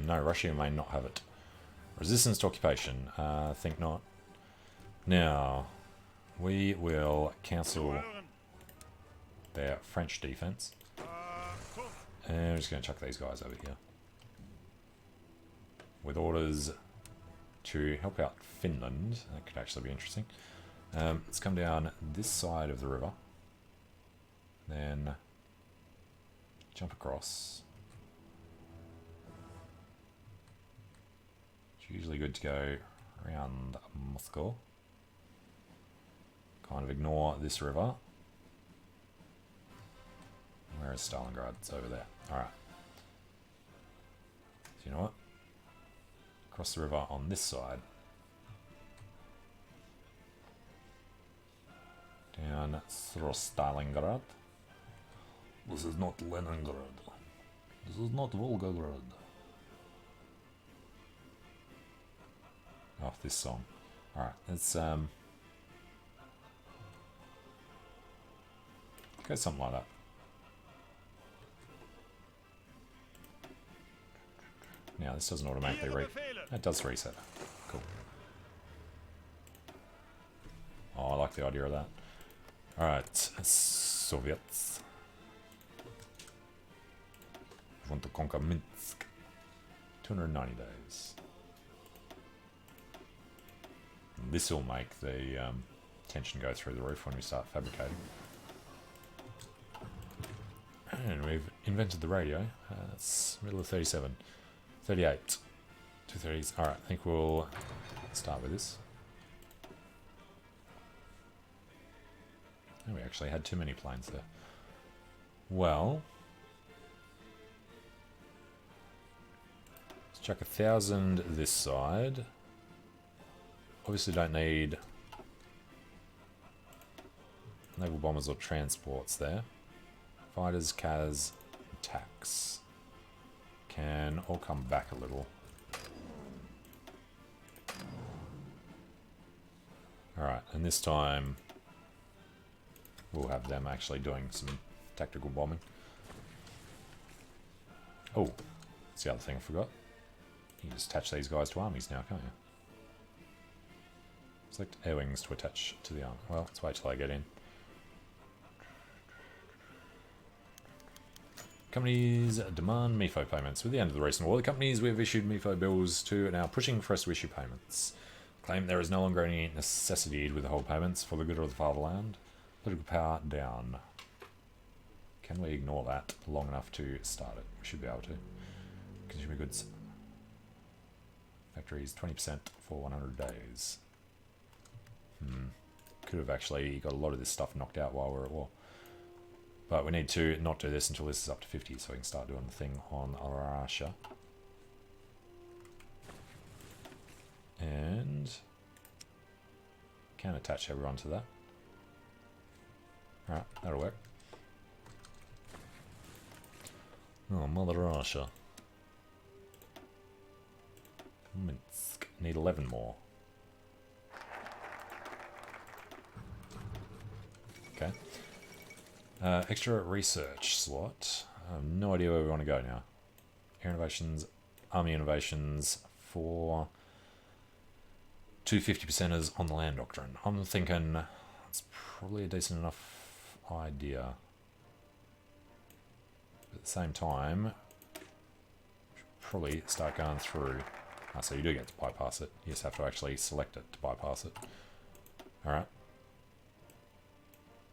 No, Russia may not have it. Resistance to occupation. Think not. Now, we will cancel their French defense. And we're just going to chuck these guys over here. With orders to help out Finland. That could actually be interesting. Let's come down this side of the river. Then jump across. It's usually good to go around Moscow. Kind of ignore this river. Where is Stalingrad? It's over there. Alright. So you know what? Cross the river on this side. Down through Stalingrad. This is not Leningrad. This is not Volgograd. Oh, this song. Alright, let's go something like that. Now this doesn't automatically that does reset. Cool. Oh, I like the idea of that. Alright, Soviets. Want to conquer Minsk. 290 days. This will make the tension go through the roof when we start fabricating. And we've invented the radio. It's middle of 37. 38. 230s. Alright, I think we'll start with this. Oh, we actually had too many planes there. Well, let's chuck 1,000 this side. Obviously don't need naval bombers or transports there. Fighters, CAS, attacks can all come back a little. Alright, and this time we'll have them actually doing some tactical bombing. Oh, that's the other thing I forgot. You can just attach these guys to armies now, can't you? Select air wings to attach to the army. Well, let's wait till I get in. Companies demand MIFO payments. With the end of the recent war, the companies we have issued MIFO bills to are now pushing for us to issue payments. Claim there is no longer any necessity to withhold payments for the good of the fatherland. Political power down. Can we ignore that long enough to start it? We should be able to. Consumer goods. Factories 20% for 100 days. Could have actually got a lot of this stuff knocked out while we're at war. But we need to not do this until this is up to 50, so we can start doing the thing on Russia. And can attach everyone to that. Alright, that'll work. Oh, Mother Russia. Minsk. Need 11 more. Okay. Extra research slot. I have no idea where we want to go now. Air innovations, army innovations for 2 50%ers on the land doctrine. I'm thinking it's probably a decent enough idea. But at the same time, we should probably start going through. So you do get to bypass it. You just have to actually select it to bypass it. Alright.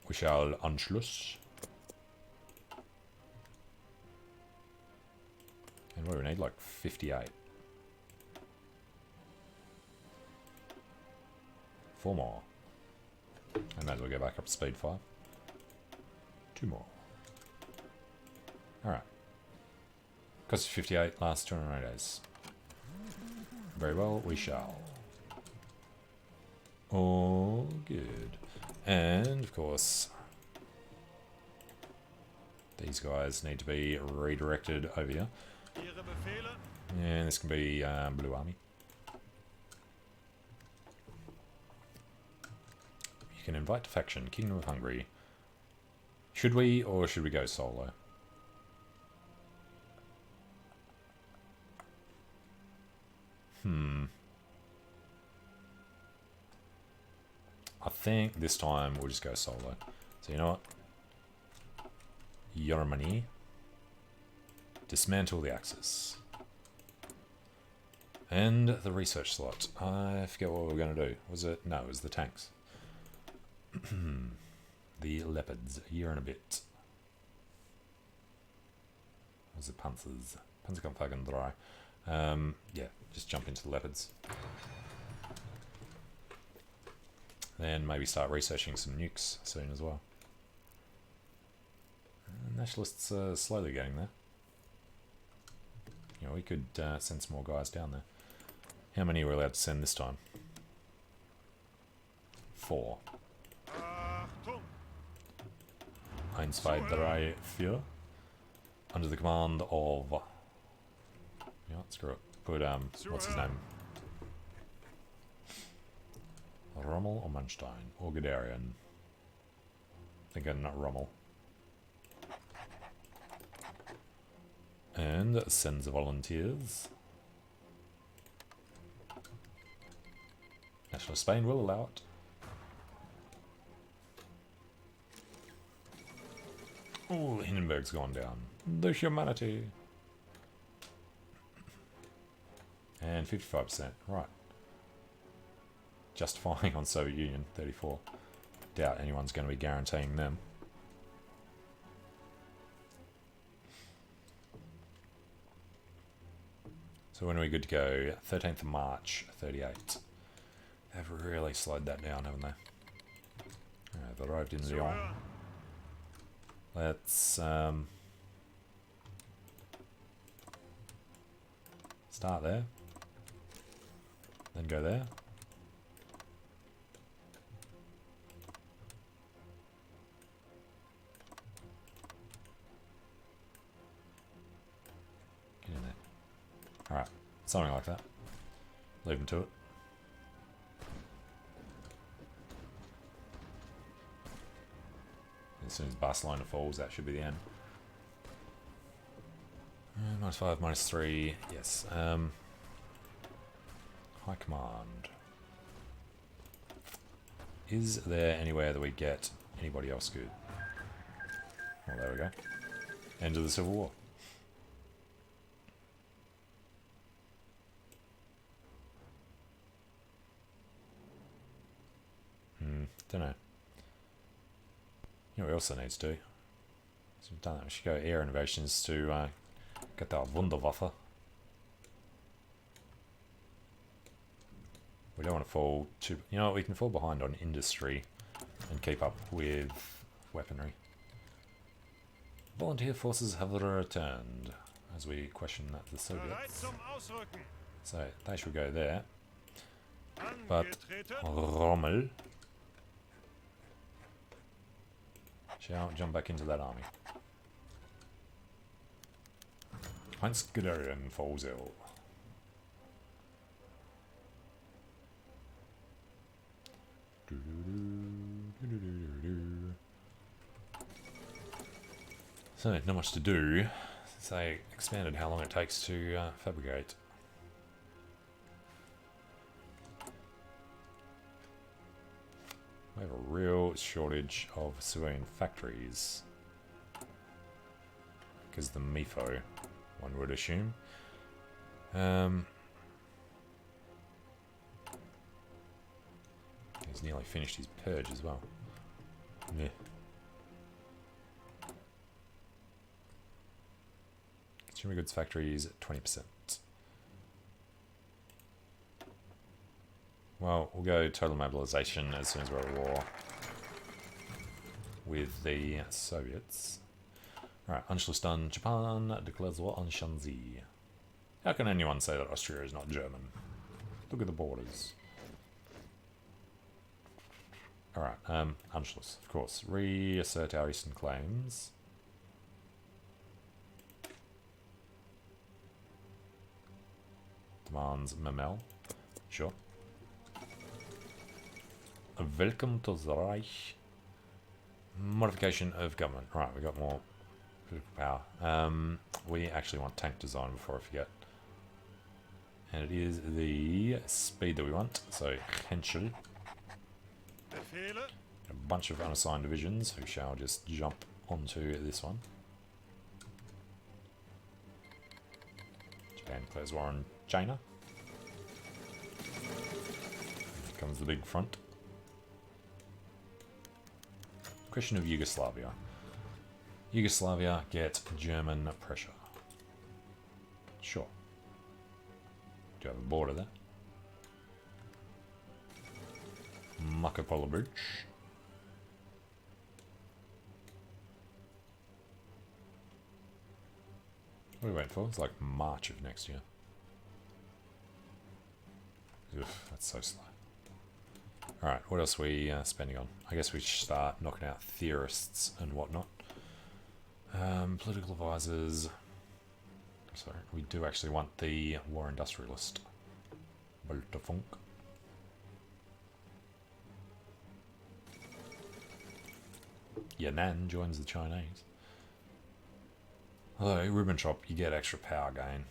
We shall Anschluss. And what do we need? Like 58. 4 more. I might as well go back up to speed 5. 2 more. Alright. Cost 58, last 209 days. Very well, we shall. Oh, good. And, of course, these guys need to be redirected over here. And this can be Blue Army. You can invite to faction, Kingdom of Hungary. Should we, or should we go solo? I think this time we'll just go solo. So you know what? Germany. Dismantle the Axis. And the research slot. I forget what we were going to do. Was it? No, it was the tanks. The leopards. A year and a bit. Was the Panzers? Panzerkampfwagen 3. Yeah, just jump into the leopards. Then maybe start researching some nukes soon as well. Nationalists are slowly getting there. You know, we could send some more guys down there. How many are we allowed to send this time? 4. 1, 2, 3, 4. Under the command of... Yeah, screw it. Put, what's his name? Rommel or Manstein? Or Guderian? I think I'm not Rommel. And sends the volunteers. National Spain will allow it. Oh, Hindenburg's gone down. The humanity. And 55%. Right. Justifying on Soviet Union, 34. Doubt anyone's going to be guaranteeing them. So when are we good to go? 13th of March, 38. They've really slowed that down, haven't they? They've arrived in Lyon. Let's start there. Then go there. Get in there. Alright, something like that. Leave them to it. As soon as Barcelona falls, that should be the end. -5, -3, yes. High command. Is there anywhere that we get anybody else good? Well, there we go. End of the Civil War. Don't know. You know what we also need to do? So we've done that. We should go air innovations to get that Wunderwaffe. We don't want to fall too... You know what? We can fall behind on industry and keep up with weaponry. Volunteer forces have returned, as we question that the Soviets. So they should go there. But Rommel shall jump back into that army. Heinz Guderian falls ill. So, not much to do, since they expanded how long it takes to fabricate. We have a real shortage of civilian factories. Because the MIFO, one would assume. He's nearly finished his purge as well. Yeah. Consumer goods factories at 20%. Well, we'll go total mobilization as soon as we're at war with the Soviets. Alright, Anschluss done. Japan declares war on Shanxi. How can anyone say that Austria is not German? Look at the borders. Alright, Anschluss, of course. Reassert our eastern claims. Demands Memel. Sure. Welcome to the Reich. Modification of government. Right, we got more political power. We actually want tank design before I forget. And it is the speed that we want, so Henschel. A bunch of unassigned divisions who shall just jump onto this one. Japan declares war on China. Here comes the big front. Question of Yugoslavia. Yugoslavia get German pressure. Sure. Do you have a border there? Marco Polo Bridge. What are we waiting for? It's like March of next year. Oof, that's so slow. Alright, what else are we spending on? I guess we should start knocking out theorists and whatnot. Political advisors. Sorry, we do actually want the war industrialist. Boltefunk. Yan'an joins the Chinese. Although, Ribbentrop, you get extra power gain.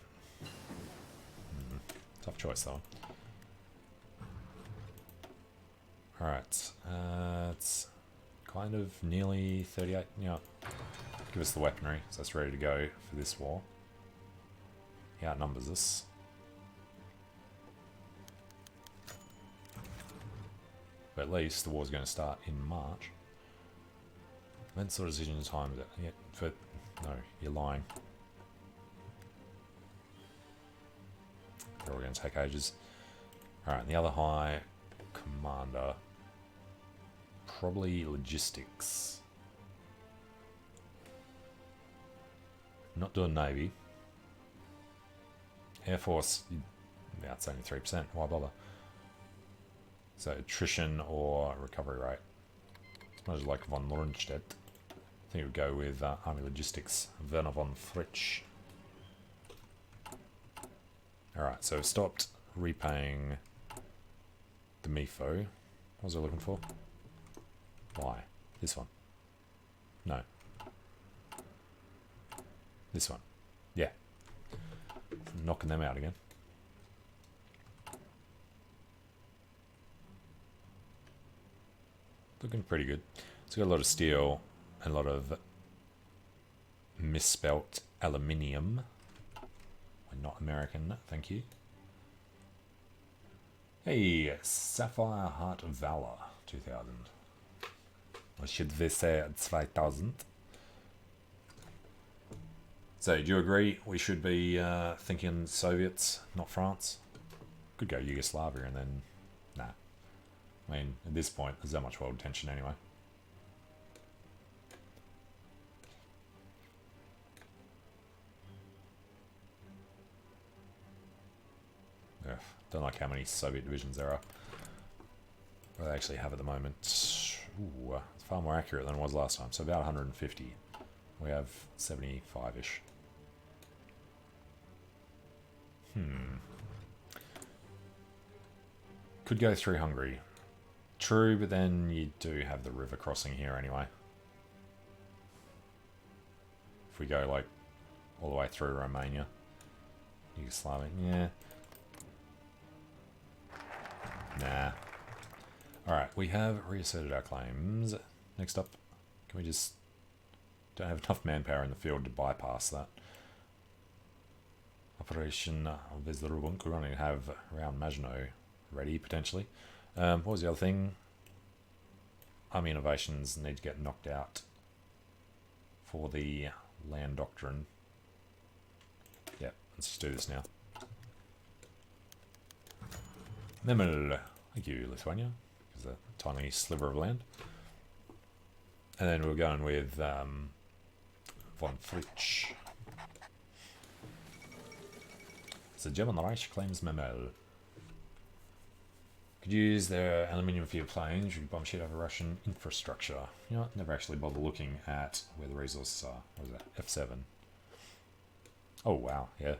Tough choice, though. Alright, it's kind of nearly 38. Yeah, give us the weaponry, so that's ready to go for this war. He outnumbers us. But at least the war's going to start in March. When sort of decision time is it? Yeah, no, you're lying. They're all going to take ages. Alright, the other high commander. Probably logistics. Not doing Navy. Air Force, yeah, it's only 3%. Why bother? So attrition or recovery rate. As much as like von Lorenstedt. I think it would go with Army Logistics, Werner von Fritsch. Alright, so stopped repaying the MIFO. What was I looking for? Why? This one. No. This one. Yeah. Knocking them out again. Looking pretty good. It's got a lot of steel and a lot of misspelt aluminium. We're not American, thank you. Hey, Sapphire Heart of Valor 2000. Or should we say 2000? So, do you agree we should be thinking Soviets, not France? Could go Yugoslavia and then... Nah. I mean, at this point, there's that much world tension anyway. Ugh, don't like how many Soviet divisions there are. What do they actually have at the moment? Ooh, it's far more accurate than it was last time. So about 150. We have 75-ish. Could go through Hungary. True, but then you do have the river crossing here anyway. If we go like all the way through Romania. Yugoslavia, yeah. Nah. Alright, we have reasserted our claims. Next up, can we just... Don't have enough manpower in the field to bypass that. Operation Vezderubunk, we're going to have around Maginot ready, potentially. What was the other thing? Army innovations need to get knocked out for the land doctrine. Yep, let's just do this now. Memel, thank you, Lithuania, because a tiny sliver of land. And then we're going with von Fritsch. So German Reich claims Memel. Could use their aluminium for your planes, you bomb shit over Russian infrastructure. You know what? Never actually bother looking at where the resources are. What is that? F7. Oh wow, yeah.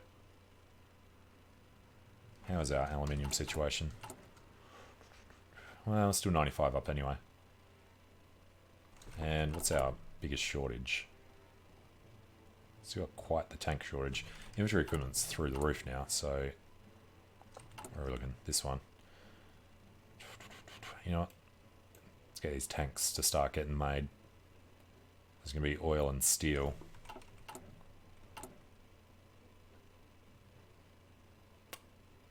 How is our aluminium situation? Well, still 95 up anyway. And what's our biggest shortage? Still got quite the tank shortage. Infantry equipment's through the roof now, so Where are we looking? This one. You know what? Let's get these tanks to start getting made. There's going to be oil and steel.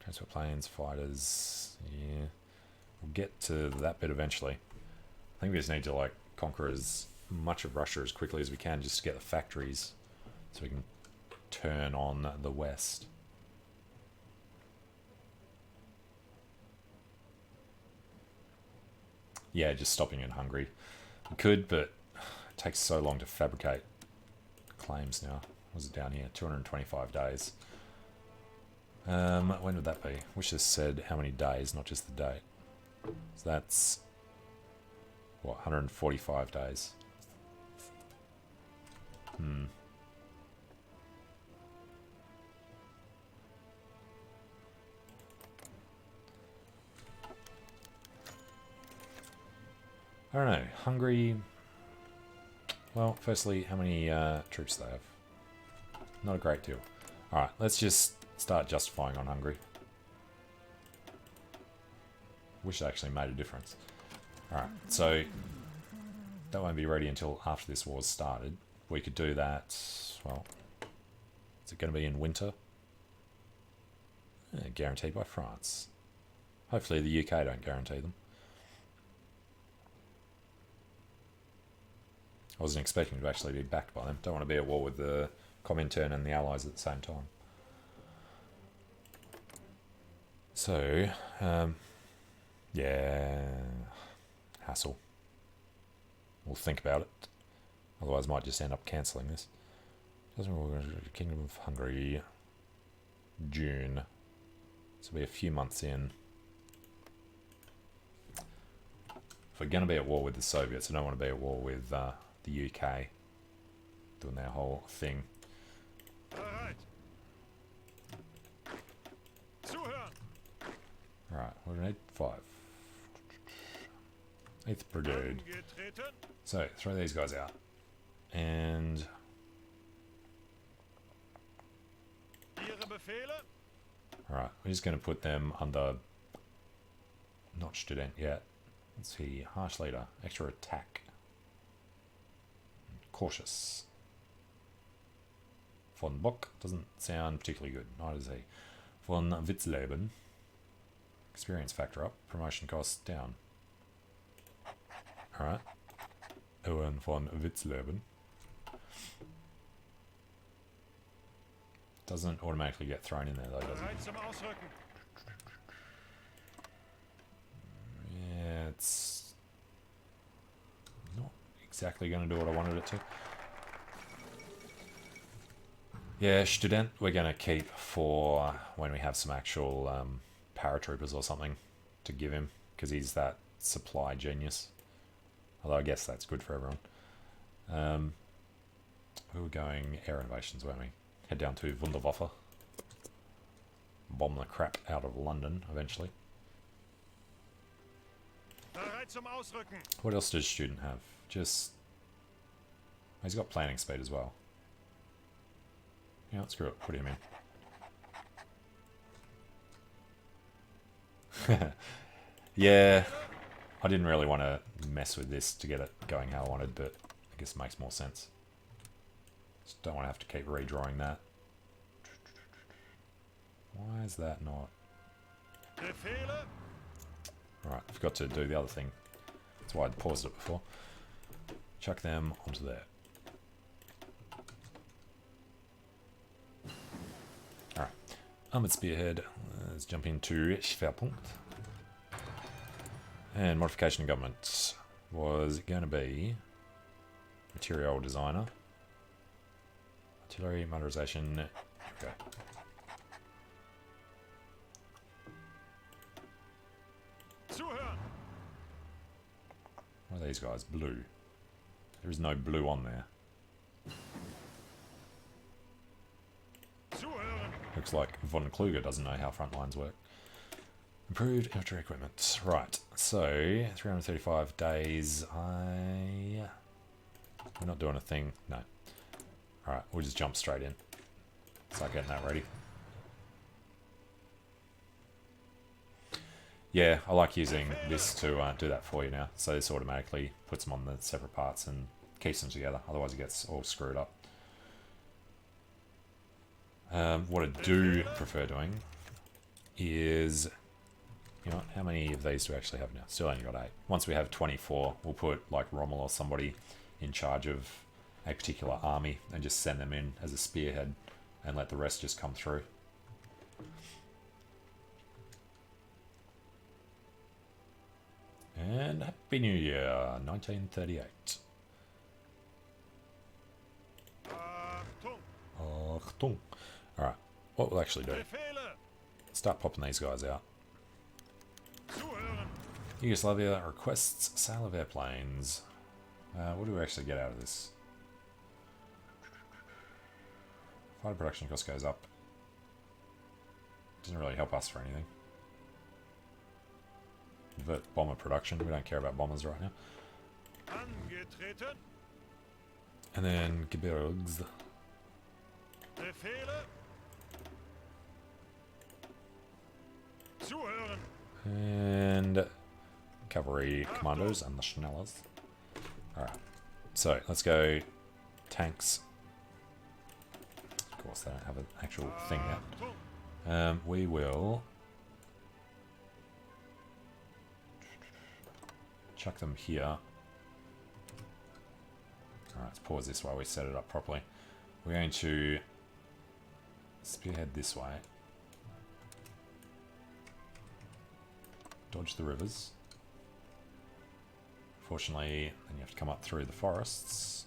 Transport planes, fighters. Yeah. We'll get to that bit eventually. I think we just need to like conquer as much of Russia as quickly as we can just to get the factories so we can turn on the West. Yeah, just stopping in Hungary. We could, but it takes so long to fabricate claims now. What was it down here? 225 days. When would that be? Wish this said how many days, not just the date. So that's, what, 145 days. I don't know. Hungary. Well, firstly, how many troops do they have? Not a great deal. Alright, let's just start justifying on Hungary. Wish it actually made a difference. Alright, so that won't be ready until after this war's started. We could do that, well, is it going to be in winter? Guaranteed by France. Hopefully the UK don't guarantee them. I wasn't expecting to actually be backed by them. Don't want to be at war with the Comintern and the Allies at the same time. So, yeah, hassle. We'll think about it. Otherwise, I might just end up cancelling this. Kingdom of Hungary, June. This will be a few months in. If we're going to be at war with the Soviets, I don't want to be at war with the UK doing their whole thing. Alright, what do we need? 5. 8th Brigade. So, throw these guys out. And alright, we're just going to put them under, not student yet. Let's see, harsh leader, extra attack. Cautious. Von Bock doesn't sound particularly good. Neither does he. Von Witzleben. Experience factor up. Promotion cost down. Alright. Owen von Witzleben. Doesn't automatically get thrown in there though, does it? Yeah, it's not exactly going to do what I wanted it to. Yeah, Student we're going to keep for when we have some actual paratroopers or something to give him, because he's that supply genius. Although I guess that's good for everyone. We were going air innovations, weren't we? Head down to Wunderwaffe. Bomb the crap out of London eventually. What else does Student have? Just... he's got planning speed as well. Yeah, screw it. Put him in. Yeah, I didn't really want to mess with this to get it going how I wanted, but I guess it makes more sense. Just don't want to have to keep redrawing that. Why is that not? Alright, I forgot to do the other thing. That's why I'd paused it before. Chuck them onto there. Alright, Armoured Spearhead. Let's jump into Schwerpunkt. And modification of government was going to be material designer, artillery motorization. Okay. What are these guys? Blue. There is no blue on there. Looks like von Kluger doesn't know how front lines work. Improved infantry equipment. Right, so 335 days. We're not doing a thing. No. Alright, we'll just jump straight in. Start getting that ready. Yeah, I like using this to do that for you now. So this automatically puts them on the separate parts and keeps them together. Otherwise it gets all screwed up. What I do prefer doing is, you know, how many of these do we actually have now? Still only got 8. Once we have 24, we'll put like Rommel or somebody in charge of a particular army and just send them in as a spearhead and let the rest just come through. And Happy New Year, 1938. Achtung. Alright, what we'll actually do, start popping these guys out. Yugoslavia requests sale of airplanes. What do we actually get out of this? Fighter production cost goes up. Doesn't really help us for anything. Invert bomber production. We don't care about bombers right now. And then Gebirgs. And cavalry commandos and the Schnellers. Alright, so let's go tanks. Of course, they don't have an actual thing yet. We will chuck them here. Alright, let's pause this while we set it up properly. We're going to spearhead this way. Dodge the rivers. Fortunately, then you have to come up through the forests.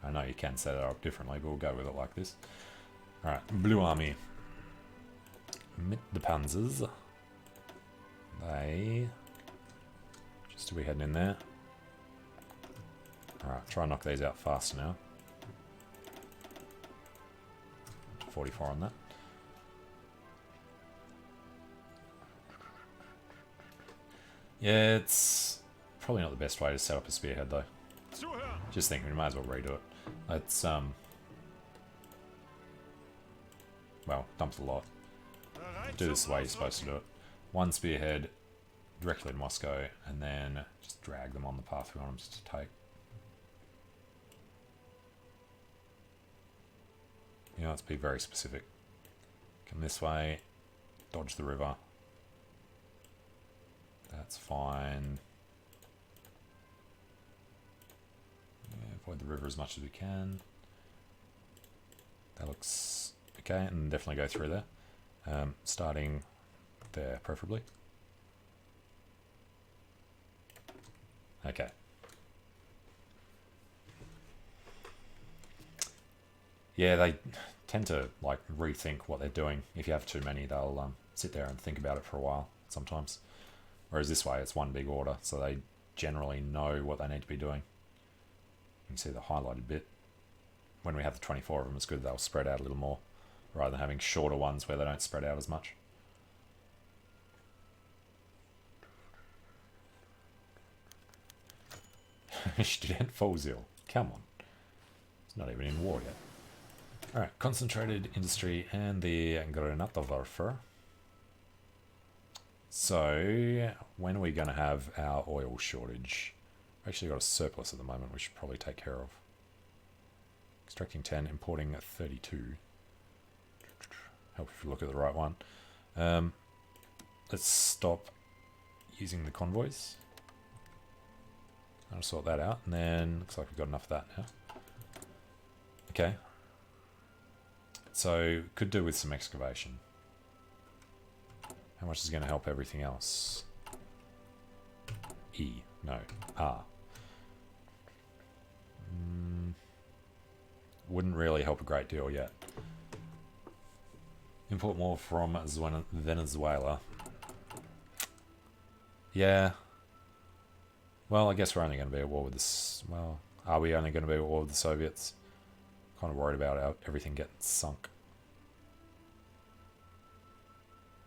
I know you can set it up differently, but we'll go with it like this. Alright, Blue Army. Mit the Panzers. They just to be heading in there. Alright, try and knock these out faster now. 44 on that. Yeah, it's probably not the best way to set up a spearhead though. Just thinking we might as well redo it. Let's well, dump the lot. Do this the way you're supposed to do it. One spearhead directly to Moscow, and then just drag them on the path we want them to take. You know, let's be very specific. Come this way, dodge the river. That's fine. Yeah, avoid the river as much as we can. That looks okay, and definitely go through there. Starting there, preferably. Okay. Yeah, they tend to like rethink what they're doing. If you have too many, they'll sit there and think about it for a while sometimes. Whereas this way, it's one big order, so they generally know what they need to be doing. You can see the highlighted bit. When we have the 24 of them, it's good they'll spread out a little more, rather than having shorter ones where they don't spread out as much. Student Fozil. Come on. It's not even in war yet. Alright, concentrated industry and the Granatwerfer. So, when are we going to have our oil shortage? We've actually got a surplus at the moment we should probably take care of. Extracting 10, importing 32. Help if you look at the right one. Let's stop using the convoys. I'll sort that out, and then looks like we've got enough of that now. Okay. So, could do with some excavation. How much is going to help everything else? E. No. R. Wouldn't really help a great deal yet. Import more from Venezuela. Yeah. Well, I guess we're only going to be at war with this. Well, are we only going to be at war with the Soviets? Kind of worried about everything getting sunk.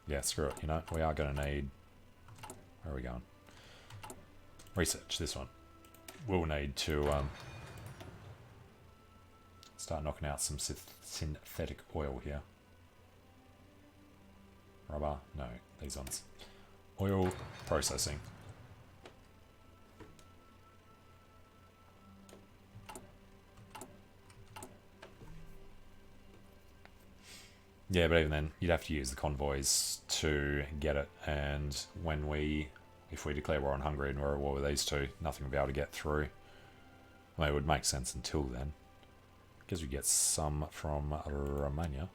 Yeah, screw it. You know, we are going to need. Where are we going? Research this one. We'll need to. Let's Start knocking out some synthetic oil here. Rubber? No, these ones. Oil processing. Yeah, but even then, you'd have to use the convoys to get it, and if we declare war on Hungary and we're at war with these two, nothing will be able to get through. Well, it would make sense until then. Because we get some from Romania.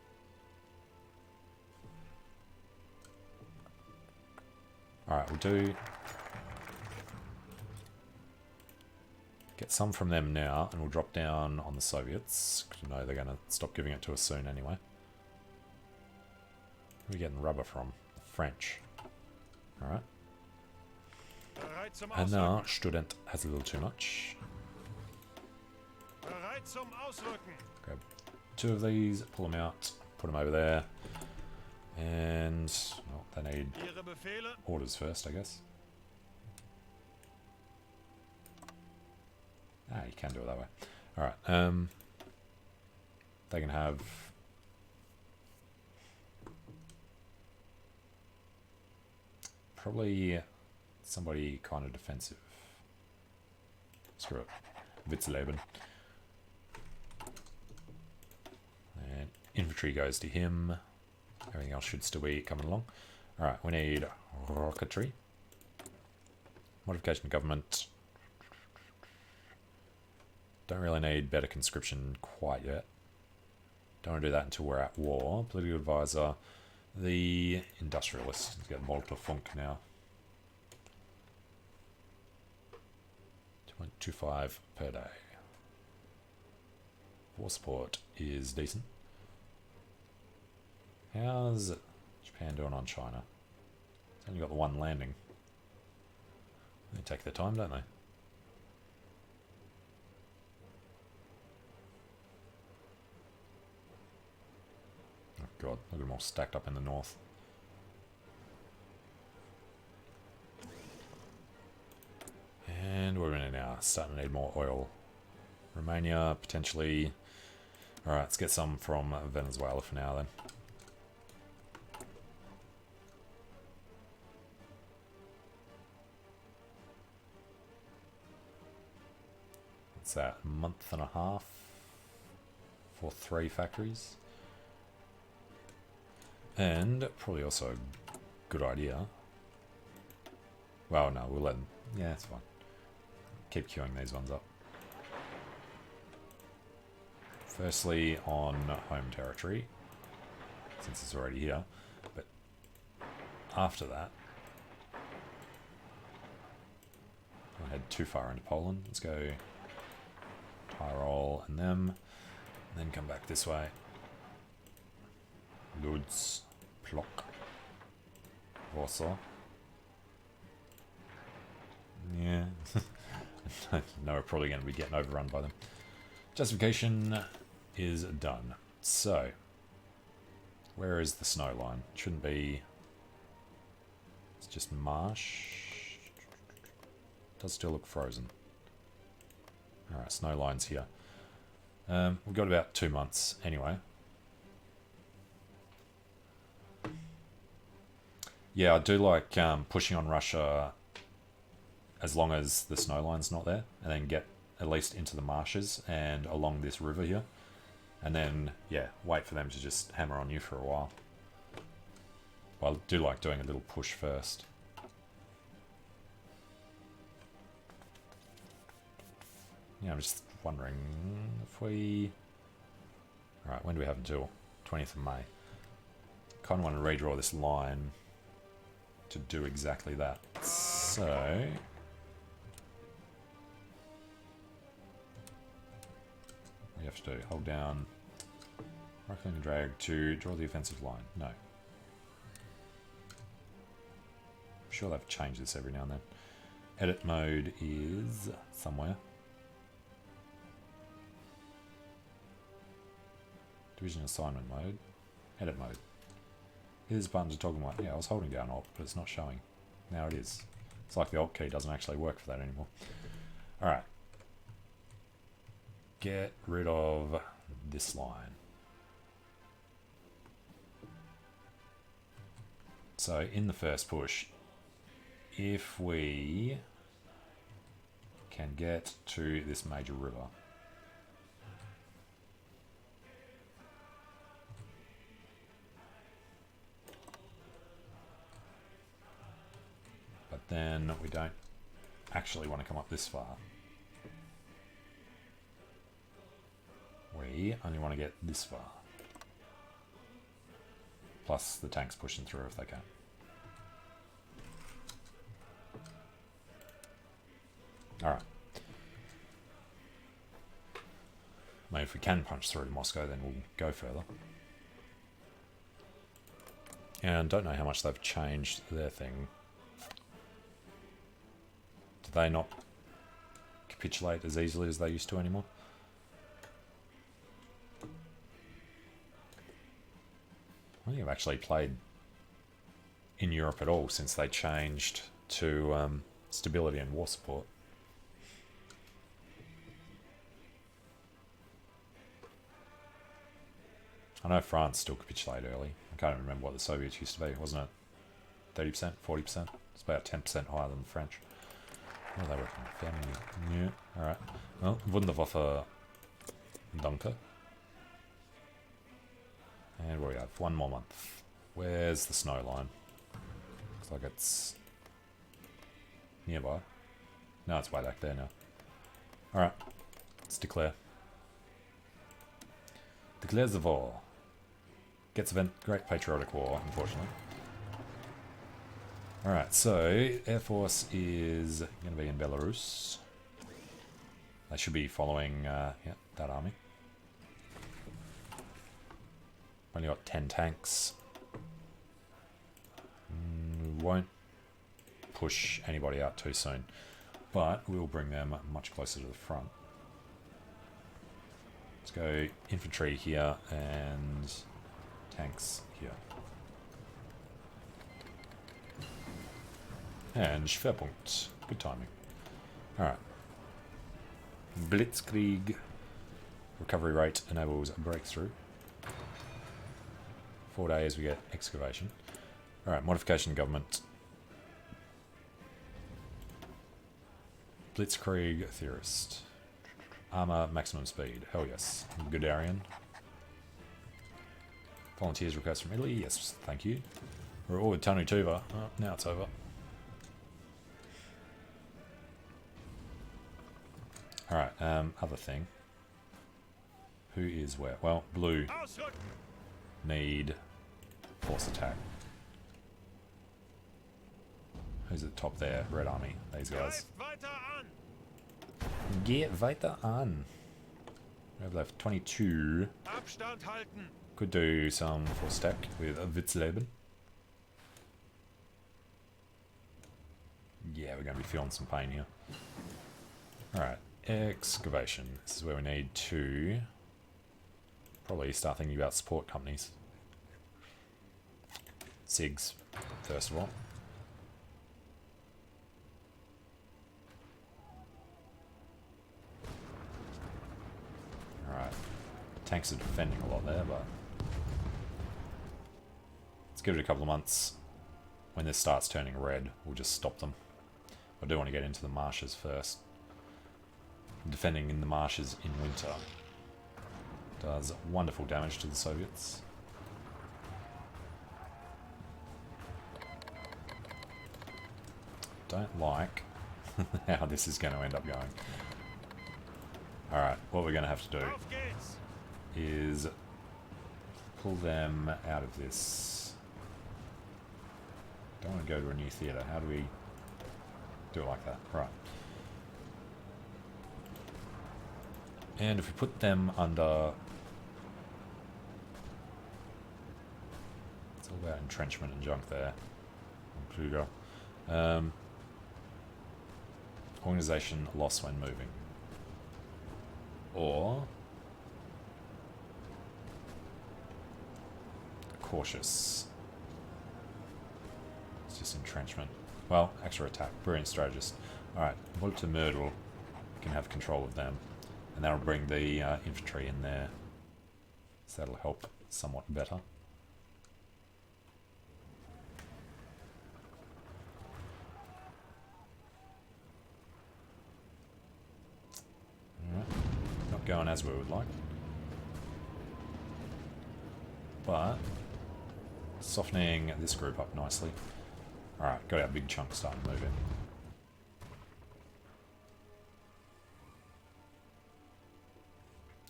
Alright, we'll do... Get some from them now, and we'll drop down on the Soviets, because we know they're going to stop giving it to us soon anyway. Where are we getting rubber from? The French. Alright. And now, Student has a little too much. Grab 2 of these, pull them out, put them over there. And, well, they need orders first, I guess. Ah, you can do it that way. Alright, they can have... Probably somebody kind of defensive. Screw it. Witzleben. And infantry goes to him. Everything else should still be coming along. Alright, we need rocketry. Modification of government. Don't really need better conscription quite yet. Don't want to do that until we're at war. Political advisor. The industrialist. He's got Molotov Funk now. 2.25 per day. War support is decent. How's Japan doing on China? It's only got the one landing. They take their time, don't they? Oh god, look at them all stacked up in the north. And we're going to now starting to need more oil. Romania, potentially. Alright, let's get some from Venezuela for now then. What's that? A month and a half for 3 factories. And probably also a good idea. Well, no, we'll let them. Yeah, it's fine. Keep queuing these ones up. Firstly, on home territory, since it's already here. But after that, I'll head too far into Poland. Let's go Tyrol and them, and then come back this way. Lodz, Plock, Warsaw. Yeah. No, we're probably going to be getting overrun by them. Justification is done. So, where is the snow line? It shouldn't be... It's just marsh. Does still look frozen. Alright, snow line's here. We've got about 2 months anyway. Yeah, I do like pushing on Russia as long as the snow line's not there, and then get at least into the marshes and along this river here. And then, yeah, wait for them to just hammer on you for a while. But I do like doing a little push first. Yeah, I'm just wondering if we... Alright, when do we have until? 20th of May. Kind of want to redraw this line to do exactly that. So... you have to do, hold down, right click and drag to draw the offensive line. No. I'm sure they've changed this every now and then. Edit mode is somewhere. Division assignment mode. Edit mode. Here's button to toggle one. Yeah, I was holding down Alt, but it's not showing. Now it is. It's like the Alt key doesn't actually work for that anymore. Alright. Get rid of this line. So in the first push, if we can get to this major river, but then we don't actually want to come up this far. We only want to get this far. Plus the tanks pushing through if they can. Alright. Maybe if we can punch through to Moscow, then we'll go further. And don't know how much they've changed their thing. Do they not capitulate as easily as they used to anymore? I don't think I've actually played in Europe at all since they changed to stability and war support. I know France still capitulated early. I can't even remember what the Soviets used to be. Wasn't it 30%, 40%? It's about 10% higher than the French. Oh, they were family. Yeah, alright. Well, Wunderwaffe Danke. And what do we have? 1 more month. Where's the snow line? Looks like it's nearby. No, it's way back there now. Alright, let's declare. Declares the war. Gets event Great Patriotic War, unfortunately. Alright, so Air Force is going to be in Belarus. They should be following yeah, that army. Only got 10 tanks. Won't push anybody out too soon, but we'll bring them much closer to the front. Let's go infantry here and tanks here. And Schwerpunkt. Good timing. Alright. Blitzkrieg. Recovery rate enables a breakthrough. 4 days we get excavation. Alright, modification government. Blitzkrieg theorist. Armor maximum speed. Hell yes. Guderian. Volunteers request from Italy. Yes, thank you. We're all with Tanu Tuva. Oh, now it's over. Alright, other thing. Who is where? Well, blue need force attack. Who's at the top there? Red Army. These guys. Get weiter an. We have left 22. Could do some force attack with a Witzleben. Yeah, we're going to be feeling some pain here. Alright, excavation. This is where we need to probably start thinking about support companies. SIGs, first of all. Alright, tanks are defending a lot there, but let's give it a couple of months. When this starts turning red, we'll just stop them. I do want to get into the marshes first. Defending in the marshes in winter does wonderful damage to the Soviets. Don't like how this is going to end up going. Alright, what we're going to have to do is pull them out of this. Don't want to go to a new theatre. How do we do it like that? Right. And if we put them under... It's all about entrenchment and junk there. Kluger. Organization loss when moving. Or... cautious. It's just entrenchment. Well, extra attack. Brilliant strategist. Alright, Volta Myrtle can have control of them. And that'll bring the infantry in there So that'll help somewhat better. Alright. Not going as we would like. But softening this group up nicely. Alright, got our big chunk starting to move in.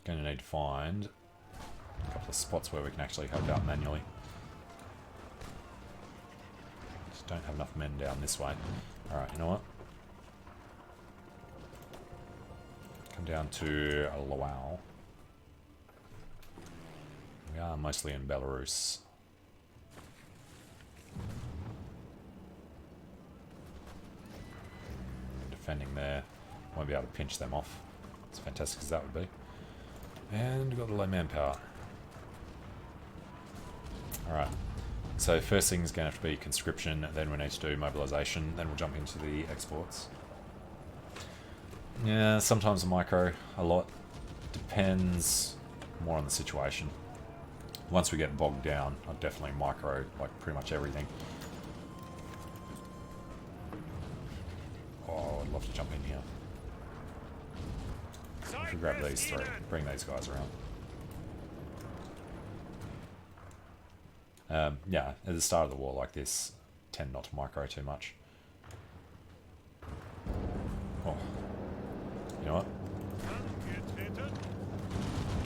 Going to need to find a couple of spots where we can actually help out manually. Just don't have enough men down this way. Alright, you know what? Come down to Lowell. We are mostly in Belarus. Defending there. Won't be able to pinch them off. As fantastic as that would be. And we've got the low manpower. Alright. So first thing is going to have to be conscription, then we need to do mobilisation, then we'll jump into the exports. Yeah, sometimes a micro, a lot. Depends more on the situation. Once we get bogged down, I'll definitely micro like pretty much everything. Oh, I'd love to jump in here. If we grab these three, bring these guys around. Yeah, at the start of the war like this, tend not to micro too much. Oh, you know what?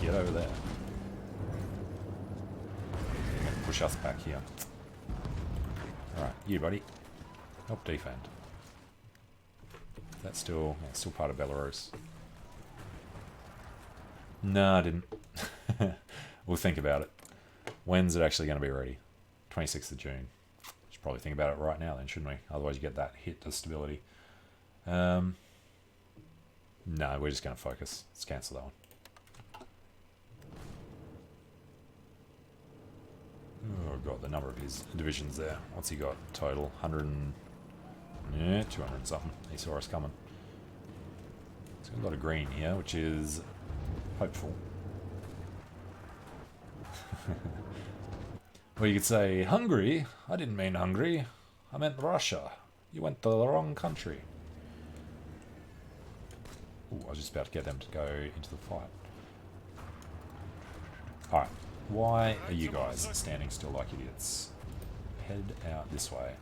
Get over there. You're going to push us back here. Alright, you buddy. Help defend. That's still part of Belarus. No, I didn't. We'll think about it. When's it actually going to be ready? 26th of June. Should probably think about it right now then, shouldn't we? Otherwise you get that hit to stability. No, we're just going to focus. Let's cancel that one. Oh god, the number of his divisions there. What's he got total? 100 and... yeah, 200 and something. He saw us coming. He's got a lot of green here, which is hopeful. Well, you could say, Hungary? I didn't mean Hungary. I meant Russia. You went to the wrong country. Ooh, I was just about to get them to go into the fight. Alright. Why are you guys standing still like idiots? Head out this way.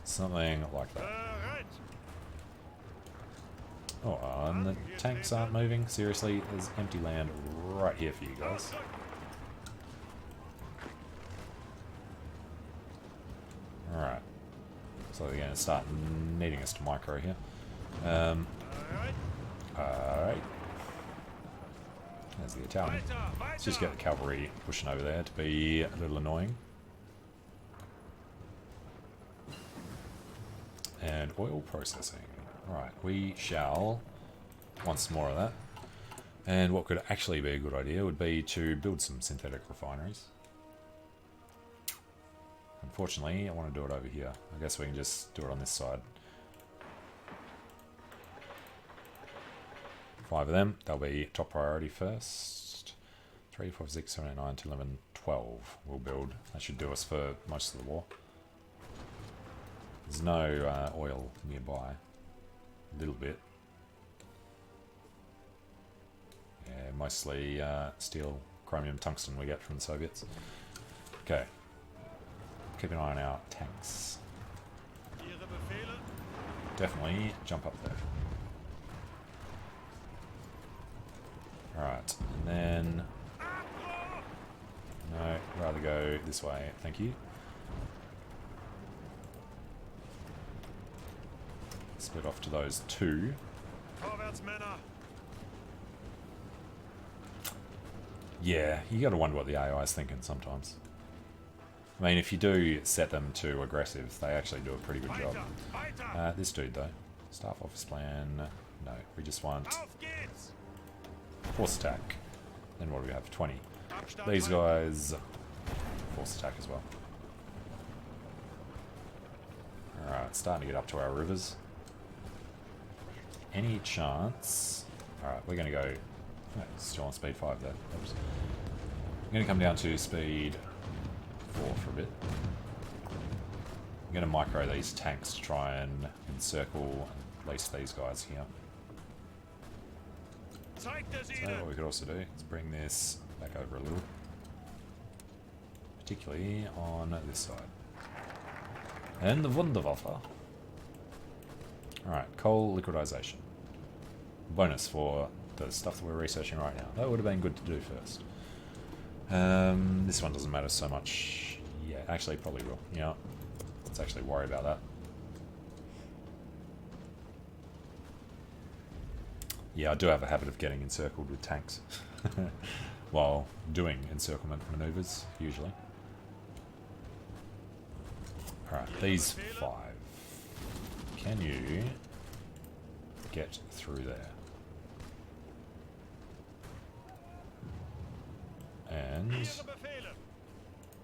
Something like that. Oh, and the tanks aren't moving? Seriously, there's empty land right here for you guys. Alright. So they're going to start needing us to micro here. Alright. There's the Italian. Let's just get the cavalry pushing over there to be a little annoying. And oil processing. Right, we shall want some more of that. And what could actually be a good idea would be to build some synthetic refineries. Unfortunately, I want to do it over here. I guess we can just do it on this side. 5 of them. They'll be top priority first. 3, 4, 6, 7, 8, 9, 10, 11, 12 we'll build. That should do us for most of the war. There's no oil nearby. A little bit. Yeah, mostly steel, chromium, tungsten we get from the Soviets. Okay. Keep an eye on our tanks. Definitely jump up there. Alright, and then... no, rather go this way, thank you. Split off to those 2. Yeah, you gotta wonder what the AI is thinking sometimes. I mean, if you do set them to aggressive, they actually do a pretty good job. This dude, though. Staff office plan. No, we just want force attack. Then what do we have? 20. These guys, force attack as well. Alright, starting to get up to our rivers. any chance... Alright, we're going to go... Oh, still on speed 5 there. Oops. I'm going to come down to speed 4 for a bit. I'm going to micro these tanks to try and encircle at least these guys here. So what we could also do is bring this back over a little. Particularly on this side. And the Wunderwaffe. Alright, coal liquidization. Bonus for the stuff that we're researching right now. That would have been good to do first. This one doesn't matter so much. Yeah, actually probably will. Yeah, let's actually worry about that. Yeah, I do have a habit of getting encircled with tanks. While doing encirclement maneuvers, usually. Alright, these 5. Can you get through there? And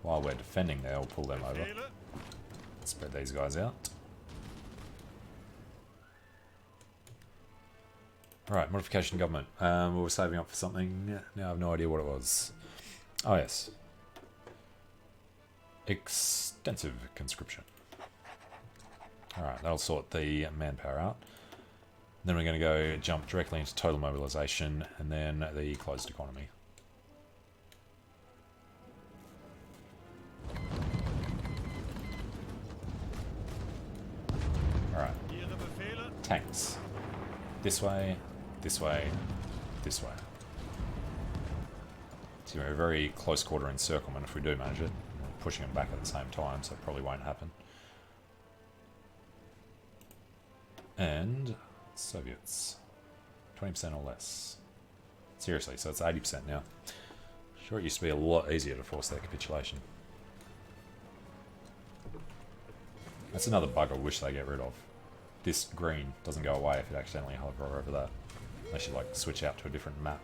while we're defending there, we'll pull them over. Spread these guys out. Alright, modification government. We were saving up for something. Now I have no idea what it was. Oh yes. Extensive conscription. Alright, that'll sort the manpower out. Then we're going to go jump directly into total mobilization and then the closed economy. Alright. Tanks. This way, this way, this way. It's going to be a very close quarter encirclement if we do manage it. We're pushing them back at the same time, so it probably won't happen. And Soviets. 20% or less. Seriously, so it's 80% now. Sure, it used to be a lot easier to force that capitulation. That's another bug I wish they get rid of. This green doesn't go away if you accidentally hover over that. Unless you like switch out to a different map.